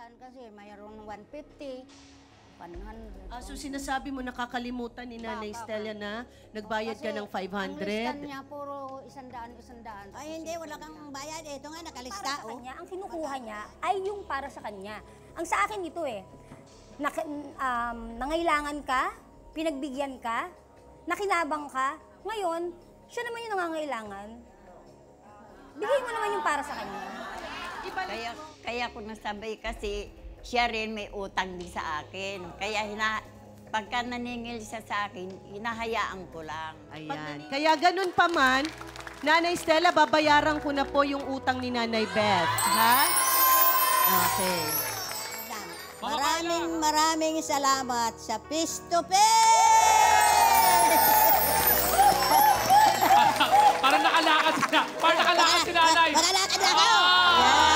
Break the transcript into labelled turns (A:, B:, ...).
A: 100 kasi mayroon 150, 100.
B: So sinasabi mo nakakalimutan ni Nanay Stella na nagbayad ka ng
A: Ang listan
B: 500?
A: niya, puro 100.
C: Ay, hindi, wala kang bayad. Ito nga, nakalista,
D: Para sa kanya, ang kinukuha niya ay yung para sa kanya. Ang sa akin ito nangailangan ka, pinagbigyan ka, nakinabang ka, ngayon, siya naman yung nangangailangan. Bigay mo naman yung para sa kanya.
E: Kaya ko nasabi kasi siya rin may utang din sa akin. Kaya pagka naningil siya sa akin, hinahayaan ko lang.
B: Ayan. Kaya ganun pa man, Nanay Stella, babayaran ko na po yung utang ni Nanay Beth. Ha? Okay.
C: Maraming salamat sa Face to Face!
F: Parang nakalakad sila. Parang nakalakad sila, Nay.
C: Makalakad na kayo! Yan!